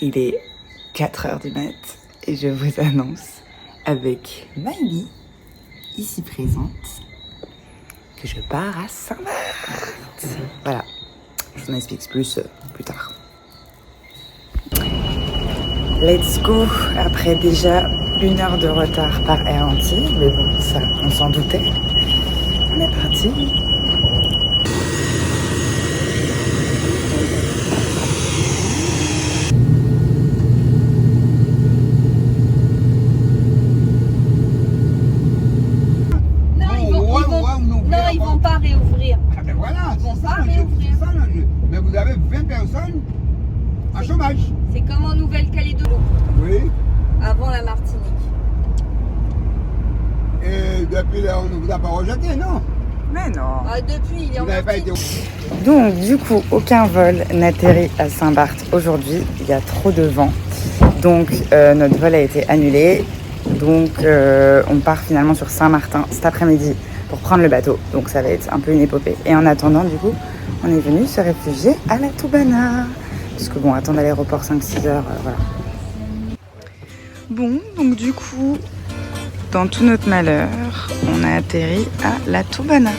Il est 4h du mat et je vous annonce avec Maëlie, ici présente, que je pars à Saint-Barth. Voilà, je vous en explique plus plus tard. Let's go, après déjà 1 heure de retard par Air Antilles, mais bon, ça, on s'en doutait. On est parti. Ils vont pas réouvrir. Ah ben voilà, Ils vont c'est pas ça, réouvrir. c'est ça l'enjeu. Mais vous avez 20 personnes en chômage. C'est comme en Nouvelle-Calédonie, Oui. avant la Martinique. Et depuis là, on ne vous a pas rejeté, non? Mais non. Ah, depuis, il est en Vous n'avez pas été... Martinique. Donc du coup, aucun vol n'atterrit à Saint-Barth aujourd'hui. Il y a trop de vent. Donc notre vol a été annulé. Donc on part finalement sur Saint-Martin cet après-midi pour prendre le bateau. Donc ça va être un peu une épopée. Et en attendant, du coup, on est venu se réfugier à la Toubana. Parce que bon, attendre à l'aéroport 5-6 heures, voilà. Bon, donc du coup, dans tout notre malheur, on a atterri à la Toubana.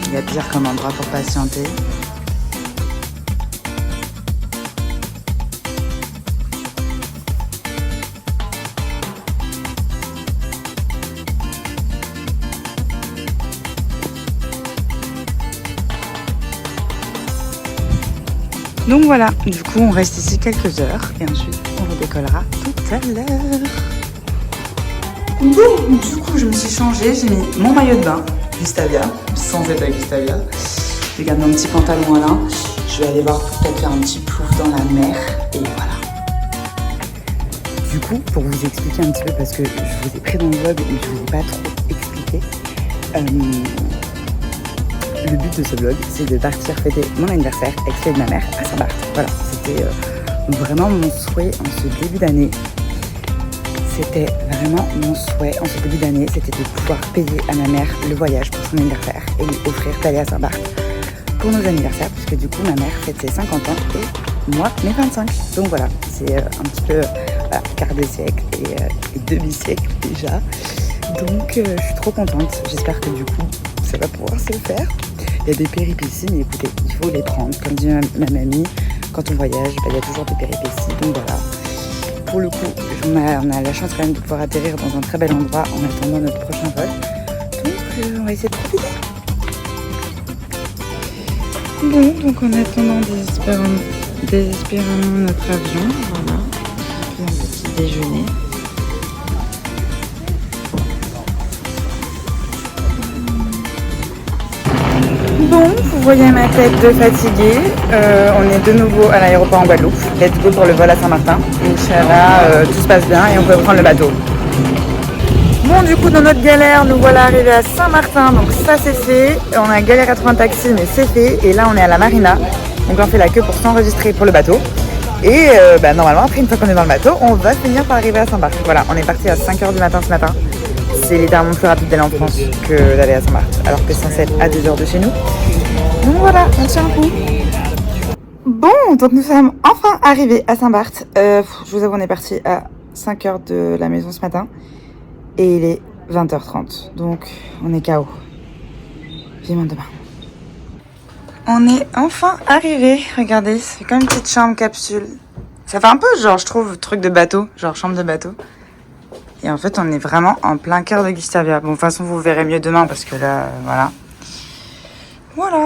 Il y a pire comme endroit pour patienter. Donc voilà, du coup on reste ici quelques heures et ensuite on redécollera tout à l'heure. Bon, du coup je me suis changée, j'ai mis mon maillot de bain, Gustavia, sans être à Gustavia. Je garde mon petit pantalon là. Je vais aller voir pour peut-être faire un petit plouf dans la mer et voilà. Du coup, pour vous expliquer un petit peu, parce que je vous ai pris dans le vlog et je vous ai pas trop expliqué, le but de ce vlog, c'est de partir fêter mon anniversaire avec celui de ma mère à Saint-Barth. Voilà, c'était vraiment mon souhait en ce début d'année. C'était vraiment mon souhait en ce début d'année, c'était de pouvoir payer à ma mère le voyage pour son anniversaire et lui offrir d'aller à Saint-Barth pour nos anniversaires, puisque du coup ma mère fête ses 50 ans et moi mes 25. Donc voilà, c'est un petit peu quart de siècle et demi-siècle déjà. Donc je suis trop contente, j'espère que du coup ça va pouvoir se faire. Il y a des péripéties, mais écoutez, il faut les prendre. Comme dit ma mamie, quand on voyage, il y a toujours des péripéties. Donc voilà. Pour le coup, on a la chance quand même de pouvoir atterrir dans un très bel endroit en attendant notre prochain vol. Donc on va essayer de profiter. Bon, donc en attendant désespérément notre avion, voilà. Un petit déjeuner. Bon, vous voyez ma tête de fatiguée. On est de nouveau à l'aéroport en Guadeloupe. Let's go pour le vol à Saint-Martin. Inch'Allah, tout se passe bien et on peut prendre le bateau. Bon, du coup, dans notre galère, nous voilà arrivés à Saint-Martin. Donc ça, c'est fait. On a galéré à trouver un taxi, mais c'est fait. Et là, on est à la marina. Donc on fait la queue pour s'enregistrer pour le bateau. Et normalement, après, une fois qu'on est dans le bateau, on va finir par arriver à Saint-Barth. Voilà, on est parti à 5h du matin ce matin. C'est littéralement plus rapide d'aller en France que d'aller à Saint-Barth, alors que c'est censé être à 2 heures de chez nous. Donc voilà, on tient un coup. Bon, donc nous sommes enfin arrivés à Saint-Barth. Je vous avoue, on est parti à 5h de la maison ce matin. Et il est 20h30, donc on est KO. Vivement demain. On est enfin arrivés. Regardez, c'est comme une petite chambre capsule. Ça fait un peu genre, je trouve, truc de bateau, genre chambre de bateau. Et en fait, on est vraiment en plein cœur de Gustavia. Bon, de toute façon, vous verrez mieux demain parce que là, voilà. Voilà.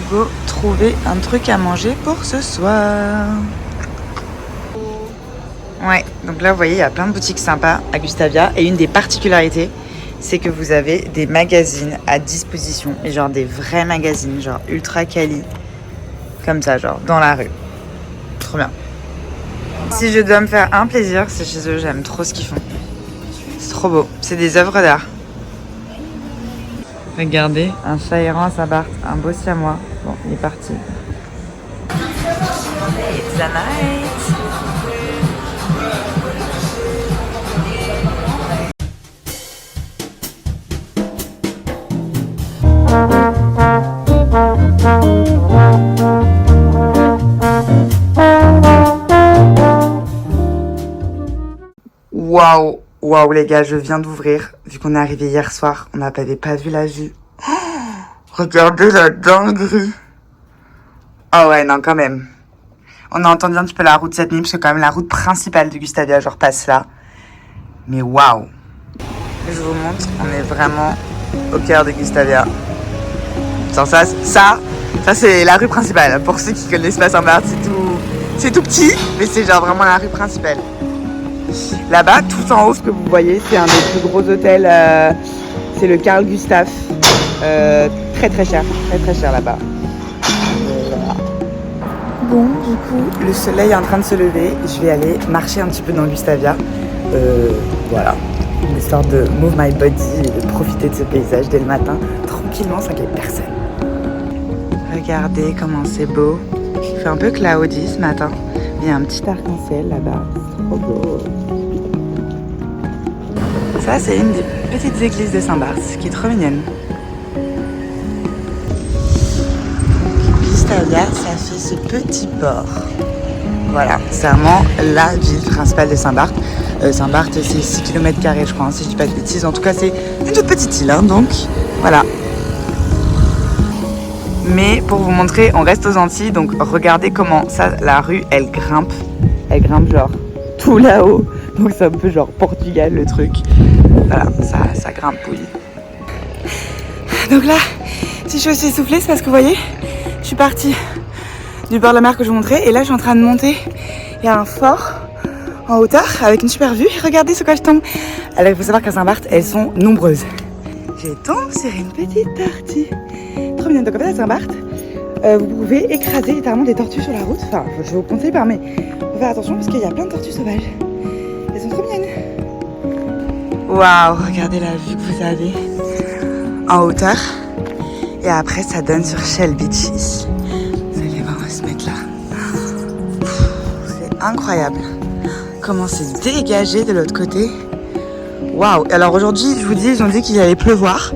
Go trouver un truc à manger pour ce soir. Ouais, donc là, vous voyez, il y a plein de boutiques sympas à Gustavia. Et une des particularités, c'est que vous avez des magazines à disposition. Et genre des vrais magazines, genre ultra quali. Comme ça, genre, dans la rue. Trop bien. Si je dois me faire un plaisir, c'est chez eux. J'aime trop ce qu'ils font. C'est trop beau. C'est des œuvres d'art. Regardez, un chat errant à Saint-Barth, un beau siamois. Bon, il est parti. It's the night. Waouh les gars, je viens d'ouvrir. Vu qu'on est arrivé hier soir, on n'avait pas vu la vue. Oh, regardez la dinguerie. Oh ouais, non, quand même. On a entendu un petit peu la route cette nuit, parce que quand même la route principale de Gustavia, genre passe là. Mais waouh. Je vous montre, on est vraiment au cœur de Gustavia. Genre ça c'est la rue principale. Pour ceux qui connaissent pas Saint-Barth, c'est tout petit, mais c'est genre vraiment la rue principale. Là-bas, tout en haut, ce que vous voyez, c'est un des plus gros hôtels. C'est le Carl Gustaf. Très très cher là-bas. Voilà. Bon, du coup, le soleil est en train de se lever. Je vais aller marcher un petit peu dans Gustavia. Voilà. Histoire de move my body et de profiter de ce paysage dès le matin, tranquillement, sans qu'il y ait personne. Regardez comment c'est beau. Il fait un peu cloudy ce matin. Il y a un petit arc-en-ciel là-bas. C'est trop beau. Ça, c'est une des petites églises de Saint-Barth, qui est trop mignonne. Gustavia, ça fait ce petit port. Voilà, c'est vraiment la ville principale de Saint-Barth. Saint-Barth, c'est 6 km², je crois, hein, si je dis pas de bêtises. En tout cas, c'est une toute petite île, hein, donc voilà. Mais pour vous montrer, on reste aux Antilles, donc regardez comment ça, la rue, elle grimpe. Elle grimpe genre tout là-haut. Donc c'est un peu genre Portugal le truc. Voilà, ça grimpouille. Donc là, si je suis aussi essoufflée, c'est parce que vous voyez, je suis partie du bord de la mer que je vous montrais. Et là, je suis en train de monter. Il y a un fort en hauteur avec une super vue. Regardez sur quoi je tombe. Alors il faut savoir qu'à Saint-Barth, elles sont nombreuses. J'ai tombé sur une petite tortue. Trop mignonne. Donc en fait à Saint-Barth, vous pouvez écraser littéralement des tortues sur la route. Enfin, je vous conseille pas, mais faut faire attention parce qu'il y a plein de tortues sauvages. Elles sont trop mignonnes. Waouh, regardez la vue que vous avez en hauteur. Et après, ça donne sur Shell Beach ici. Vous allez voir, on va se mettre là. C'est incroyable. Comment c'est dégagé de l'autre côté. Waouh. Alors aujourd'hui, je vous dis, ils ont dit qu'il allait pleuvoir.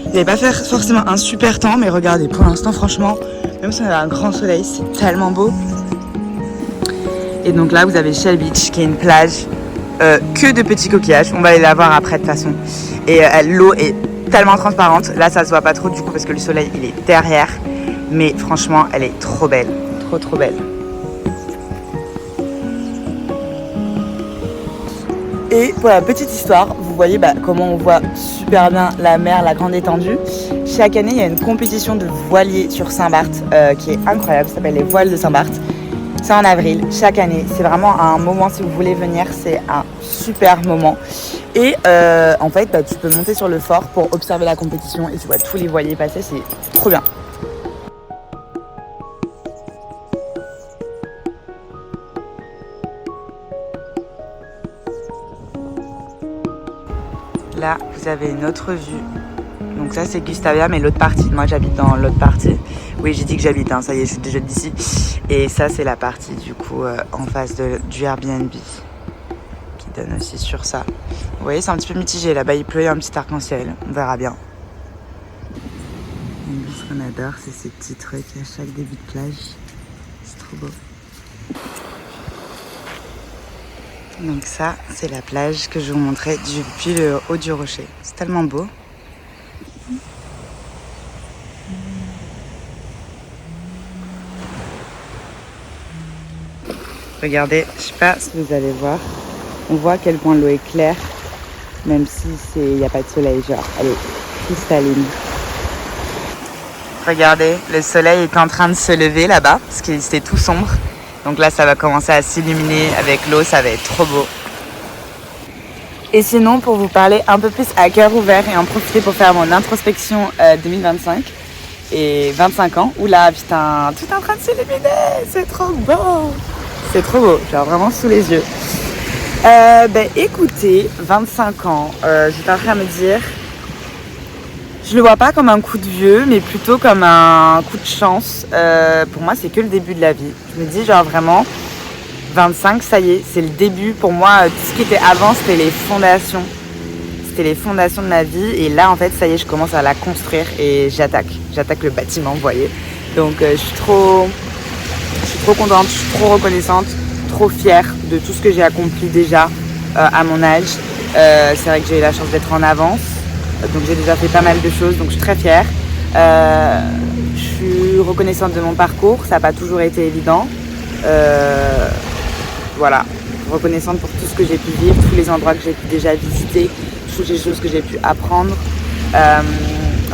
Il n'allait pas faire forcément un super temps, mais regardez, pour l'instant, franchement, même si on a un grand soleil, c'est tellement beau. Et donc là, vous avez Shell Beach, qui est une plage que de petits coquillages. On va aller la voir après de toute façon. Et l'eau est tellement transparente. Là, ça se voit pas trop du coup parce que le soleil, il est derrière. Mais franchement, elle est trop belle. Trop belle. Et pour la petite histoire, vous voyez comment on voit super bien la mer, la grande étendue. Chaque année, il y a une compétition de voiliers sur Saint-Barth qui est incroyable. Ça s'appelle les voiles de Saint-Barth. C'est en avril, chaque année. C'est vraiment un moment, si vous voulez venir, c'est un super moment. Et en fait, tu peux monter sur le fort pour observer la compétition et tu vois tous les voiliers passer, c'est trop bien. Là, vous avez une autre vue. Donc ça, c'est Gustavia, mais l'autre partie. Moi, j'habite dans l'autre partie. Oui, j'ai dit que j'habite, hein, ça y est, je suis déjà d'ici. Et ça, c'est la partie, du coup, en face du Airbnb, qui donne aussi sur ça. Vous voyez, c'est un petit peu mitigé. Là-bas, il pleut, il y a un petit arc-en-ciel. On verra bien. Et ce qu'on adore, c'est ces petits trucs à chaque début de plage. C'est trop beau. Donc ça, c'est la plage que je vous montrais depuis le haut du rocher. C'est tellement beau. Regardez, je sais pas si vous allez voir, on voit à quel point l'eau est claire, même si il n'y a pas de soleil, genre elle est cristalline. Regardez, le soleil est en train de se lever là-bas, parce que c'était tout sombre. Donc là, ça va commencer à s'illuminer avec l'eau, ça va être trop beau. Et sinon, pour vous parler un peu plus à cœur ouvert et en profiter pour faire mon introspection 2025 et 25 ans, oula, putain, tout est en train de s'illuminer, c'est trop beau. C'est trop beau, genre vraiment sous les yeux. Écoutez, 25 ans, j'étais en train de me dire, Je le vois pas comme un coup de vieux, mais plutôt comme un coup de chance. Pour moi, c'est que le début de la vie. Je me dis genre vraiment, 25, ça y est, c'est le début. Pour moi, tout ce qui était avant, c'était les fondations. C'était les fondations de ma vie. Et là, en fait, ça y est, je commence à la construire et j'attaque. J'attaque le bâtiment, vous voyez. Donc, je suis trop contente, je suis trop reconnaissante, trop fière de tout ce que j'ai accompli déjà à mon âge. C'est vrai que j'ai eu la chance d'être en avance. Donc j'ai déjà fait pas mal de choses, donc je suis très fière. Je suis reconnaissante de mon parcours, ça n'a pas toujours été évident. Voilà, reconnaissante pour tout ce que j'ai pu vivre, tous les endroits que j'ai pu déjà visiter, toutes les choses que j'ai pu apprendre.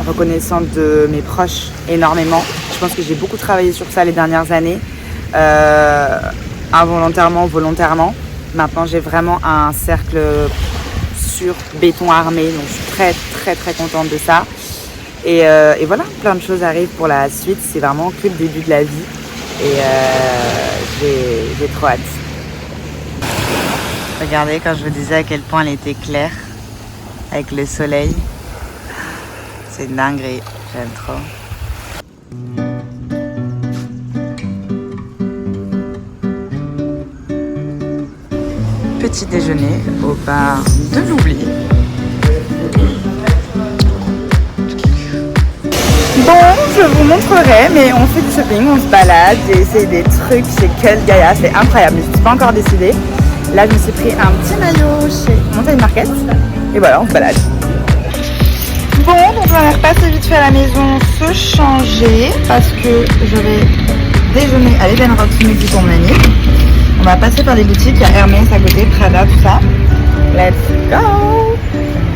Reconnaissante de mes proches énormément. Je pense que j'ai beaucoup travaillé sur ça les dernières années, involontairement, volontairement. Maintenant j'ai vraiment un cercle sur béton armé, donc je suis très contente de ça. Et voilà, plein de choses arrivent pour la suite, c'est vraiment que le début de la vie et j'ai trop hâte. Regardez, quand je vous disais à quel point elle était claire avec le soleil, c'est une dinguerie, j'aime trop. Petit déjeuner au bar de l'oubli. Bon, je vous montrerai, mais on fait du shopping, on se balade, j'ai essayé des trucs chez Kel Gaia, c'est incroyable, mais je ne suis pas encore décidée. Là, je me suis pris un petit maillot chez Montagne Market, et voilà, on se balade. Bon, donc on va repasser vite fait à la maison, se changer, parce que je vais déjeuner à l'Eden Rock Smoothie pour mon ami. On va passer par des boutiques, il y a Hermès à côté, Prada, tout ça. Let's go!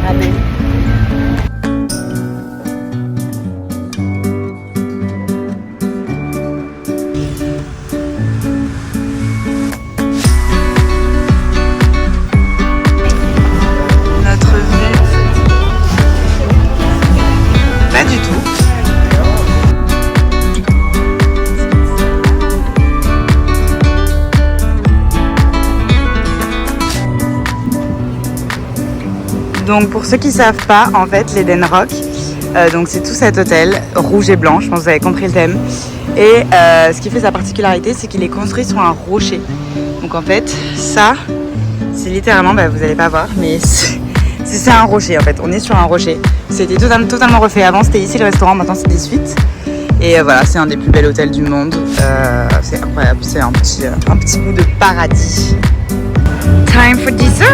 Allez. Notre vue. Pas du tout. Donc pour ceux qui ne savent pas, en fait, l'Eden Rock, donc c'est tout cet hôtel rouge et blanc, je pense que vous avez compris le thème. Et ce qui fait sa particularité, c'est qu'il est construit sur un rocher. Donc en fait, ça, c'est littéralement, vous n'allez pas voir, mais c'est un rocher en fait. On est sur un rocher. C'était totalement refait. Avant, c'était ici le restaurant, maintenant c'est des suites. Et voilà, c'est un des plus bels hôtels du monde. C'est incroyable, c'est un petit bout de paradis. Time for dessert!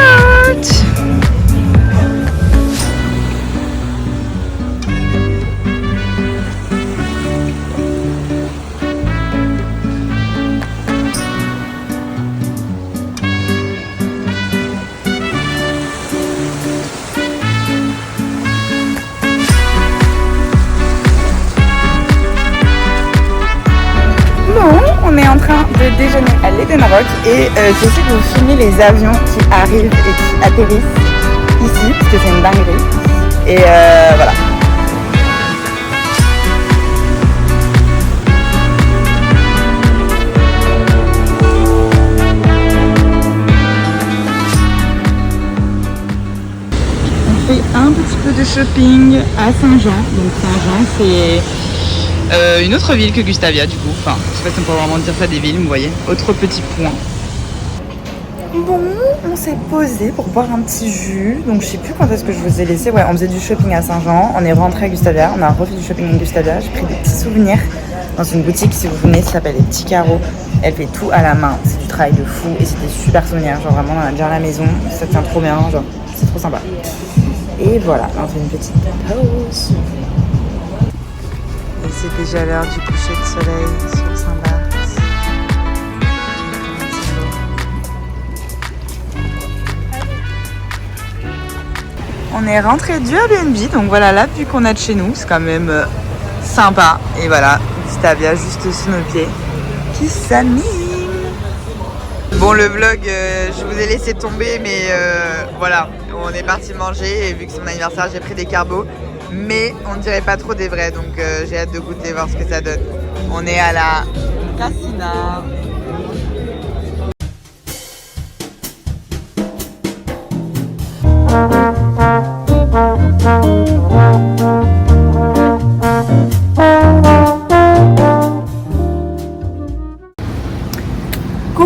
On est en train de déjeuner à l'Eden Rock et j'essaie de vous filmer les avions qui arrivent et qui atterrissent ici parce que c'est une dinguerie. Et voilà. On fait un petit peu de shopping à Saint-Jean. Donc Saint-Jean, c'est une autre ville que Gustavia du coup, enfin je sais pas si on peut vraiment dire ça des villes, vous voyez, autre petit point. Bon, on s'est posé pour boire un petit jus, donc je sais plus quand est-ce que je vous ai laissé, ouais on faisait du shopping à Saint-Jean, on est rentré à Gustavia, on a refait du shopping à Gustavia, j'ai pris des petits souvenirs dans une boutique, si vous venez, ça s'appelle Les Petits Carreaux, elle fait tout à la main, c'est du travail de fou et c'est des super souvenirs, genre vraiment on en a déjà à la maison, ça tient trop bien, genre c'est trop sympa. Et voilà, on fait une petite pause. Et c'est déjà l'heure du coucher de soleil sur Saint-Barth. On est rentré du Airbnb, donc voilà la vue qu'on a de chez nous, c'est quand même sympa. Et voilà, Gustavia juste sous nos pieds qui s'anime. Bon, le vlog, je vous ai laissé tomber, mais voilà, on est parti manger et vu que c'est mon anniversaire, j'ai pris des carbos. Mais on ne dirait pas trop des vrais, donc j'ai hâte de goûter, voir ce que ça donne. On est à la Cassina.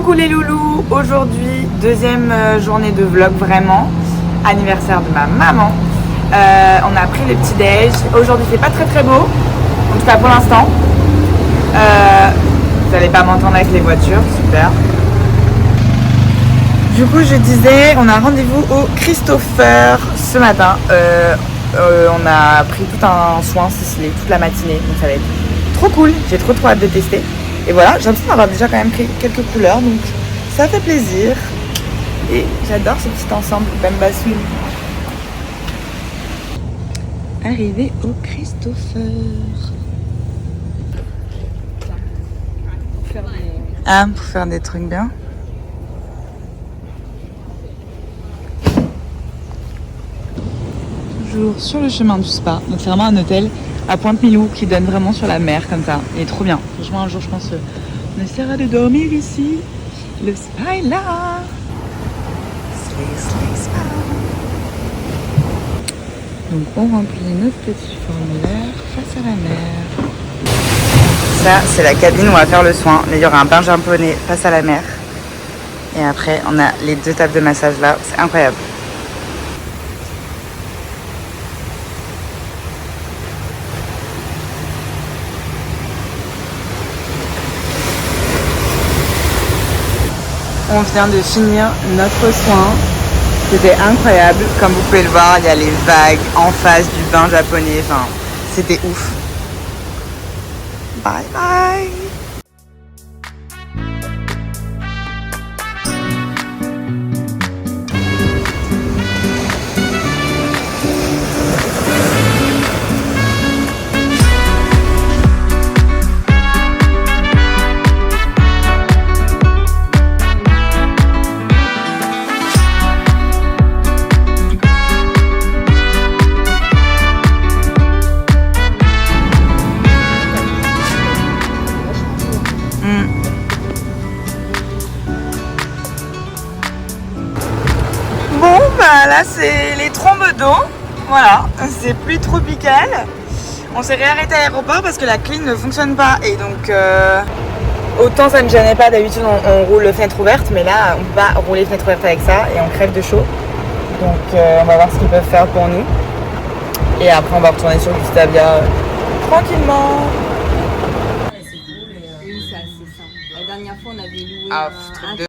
Coucou les loulous, aujourd'hui deuxième journée de vlog vraiment, anniversaire de ma maman. On a pris le petit déj, aujourd'hui c'est pas très beau, en tout cas pour l'instant. Vous n'allez pas m'entendre avec les voitures, super. Du coup je disais, on a rendez-vous au Christopher ce matin. On a pris tout un soin Sisley toute la matinée, donc ça va être trop cool, j'ai trop hâte de tester. Et voilà, j'ai l'impression d'avoir déjà quand même pris quelques couleurs, donc ça fait plaisir. Et j'adore ce petit ensemble Bamba Swing. Arrivé au Christopher. Pour faire des trucs bien. Toujours sur le chemin du spa. Donc c'est vraiment un hôtel à Pointe-Milou qui donne vraiment sur la mer comme ça. Il est trop bien. Franchement un jour je pense on essaiera de dormir ici. Le spa est là. Slay spa. Donc on remplit notre petit formulaire face à la mer. Ça c'est la cabine où on va faire le soin. Il y aura un bain japonais face à la mer. Et après on a les 2 tables de massage là. C'est incroyable. On vient de finir notre soin. C'était incroyable. Comme vous pouvez le voir, il y a les vagues en face du bain japonais. Enfin, c'était ouf. Bye bye. Bon bah là c'est les trombes d'eau, voilà, c'est pluie tropicale. On s'est réarrêté à l'aéroport parce que la clim ne fonctionne pas et donc autant ça ne gênait pas, d'habitude on roule les fenêtres ouvertes, mais là on peut pas rouler les fenêtres ouvertes avec ça et on crève de chaud. Donc on va voir ce qu'ils peuvent faire pour nous. Et après on va retourner sur Gustavia tranquillement. Oui, c'est assez simple. La dernière fois, on avait loué Truc de...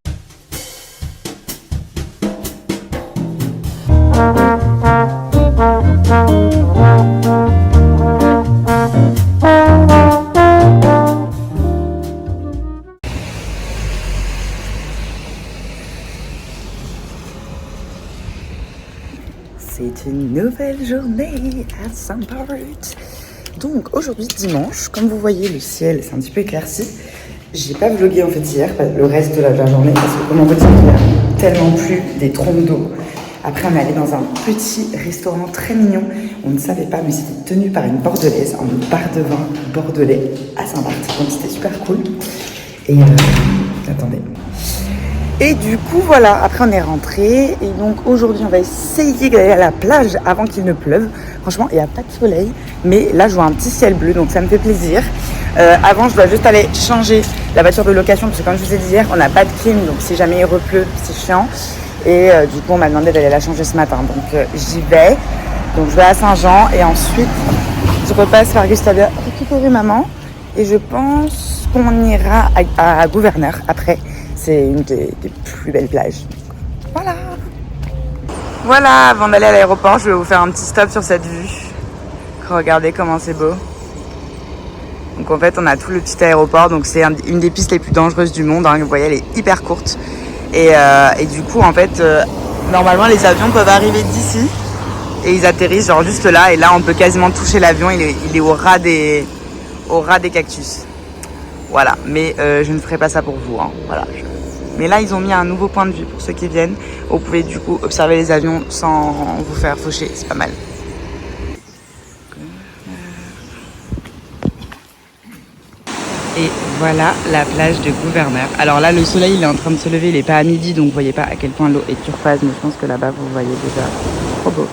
C'est une nouvelle journée à Saint-Paul. Donc aujourd'hui dimanche, comme vous voyez le ciel c'est un petit peu éclairci. J'ai pas vlogué en fait hier, le reste de la journée, parce que comme on vous dit il y a tellement plu, des trompes d'eau. Après on est allé dans un petit restaurant très mignon, on ne savait pas mais c'était tenu par une bordelaise, un bar de vin bordelais à Saint-Barth, donc c'était super cool. Et attendez. Et du coup voilà, après on est rentré et donc aujourd'hui on va essayer d'aller à la plage avant qu'il ne pleuve. Franchement il n'y a pas de soleil, mais là je vois un petit ciel bleu donc ça me fait plaisir. Avant je dois juste aller changer la voiture de location parce que comme je vous ai dit hier on n'a pas de clim, donc si jamais il repleut c'est chiant. Et du coup on m'a demandé d'aller la changer ce matin, donc j'y vais. Donc je vais à Saint-Jean et ensuite je repasse par Gustavia récupérer maman et je pense qu'on ira à Gouverneur après. C'est une des plus belles plages. Voilà. Voilà, avant d'aller à l'aéroport, je vais vous faire un petit stop sur cette vue. Regardez comment c'est beau. Donc en fait, on a tout le petit aéroport. Donc c'est une des pistes les plus dangereuses du monde. Hein. Vous voyez, elle est hyper courte. Et du coup, en fait, normalement, les avions peuvent arriver d'ici. Et ils atterrissent genre juste là. Et là, on peut quasiment toucher l'avion. Il est au ras des cactus. Voilà, mais je ne ferai pas ça pour vous. Hein. Voilà. Mais là, ils ont mis un nouveau point de vue pour ceux qui viennent. Vous pouvez du coup observer les avions sans vous faire faucher. C'est pas mal. Et voilà la plage de Gouverneur. Alors là, le soleil il est en train de se lever. Il n'est pas à midi, donc vous voyez pas à quel point l'eau est turquoise. Mais je pense que là-bas, vous voyez déjà. Trop beau.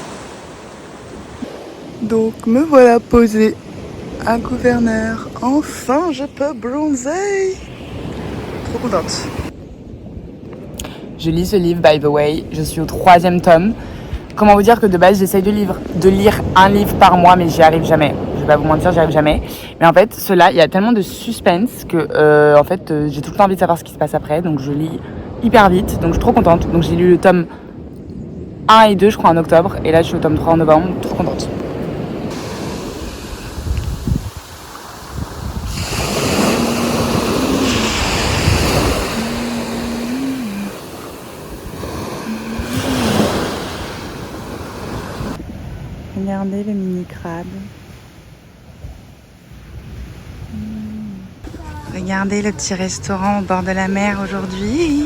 Donc me voilà posée à Gouverneur. Enfin, je peux bronzer. Trop contente. Je lis ce livre, by the way. Je suis au 3e tome. Comment vous dire que de base, j'essaye de lire un livre par mois, mais j'y arrive jamais. Je vais pas vous mentir, j'y arrive jamais. Mais en fait, ceux-là, il y a tellement de suspense que j'ai tout le temps envie de savoir ce qui se passe après. Donc je lis hyper vite. Donc je suis trop contente. Donc j'ai lu le tome 1 et 2, je crois, en octobre. Et là, je suis au tome 3 en novembre. Trop contente. Regardez le mini crabe. Regardez le petit restaurant au bord de la mer aujourd'hui.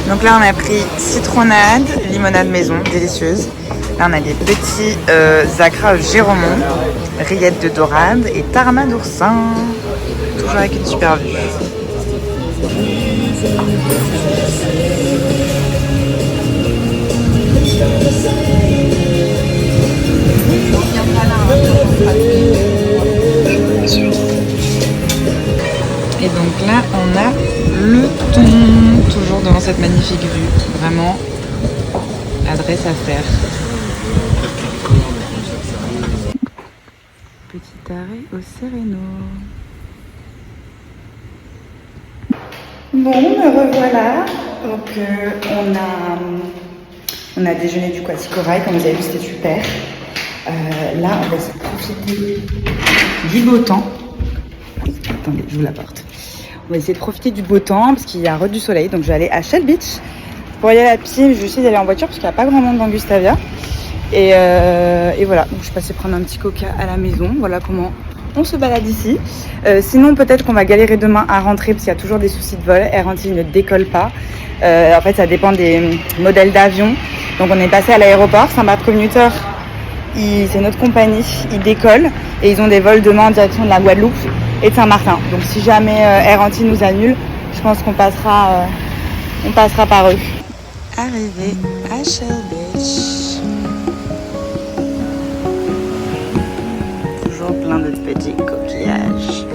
Donc là on a pris citronnade, limonade maison, délicieuse. Là on a des petits zacras géromont, rillettes de dorade et tarama d'oursin. Toujours avec une super vue. Et donc là, on a le thon, toujours devant cette magnifique vue. Vraiment, adresse à faire. Petit arrêt au Sereno. Bon, me revoilà. Donc, on a déjeuné du Quasi Corail, comme vous avez vu, c'était super. Là, on va essayer de profiter du beau temps. Attendez, je vous l'apporte. On va essayer de profiter du beau temps parce qu'il y a du soleil. Donc, je vais aller à Shell Beach pour y aller à pied. Je vais essayer d'aller en voiture parce qu'il n'y a pas grand monde dans Gustavia. Et voilà, donc, je suis passée prendre un petit coca à la maison. Voilà comment on se balade ici. Sinon, peut-être qu'on va galérer demain à rentrer parce qu'il y a toujours des soucis de vol. Air Antilles ne décolle pas. En fait, ça dépend des modèles d'avion. Donc, on est passé à l'aéroport. Saint-Barth Commuter, c'est notre compagnie. Ils décollent et ils ont des vols demain en direction de la Guadeloupe et de Saint-Martin. Donc, si jamais Air Antilles nous annule, je pense qu'on passera par eux. Arrivé à Shell Beach. Toujours plein de petits coquillages.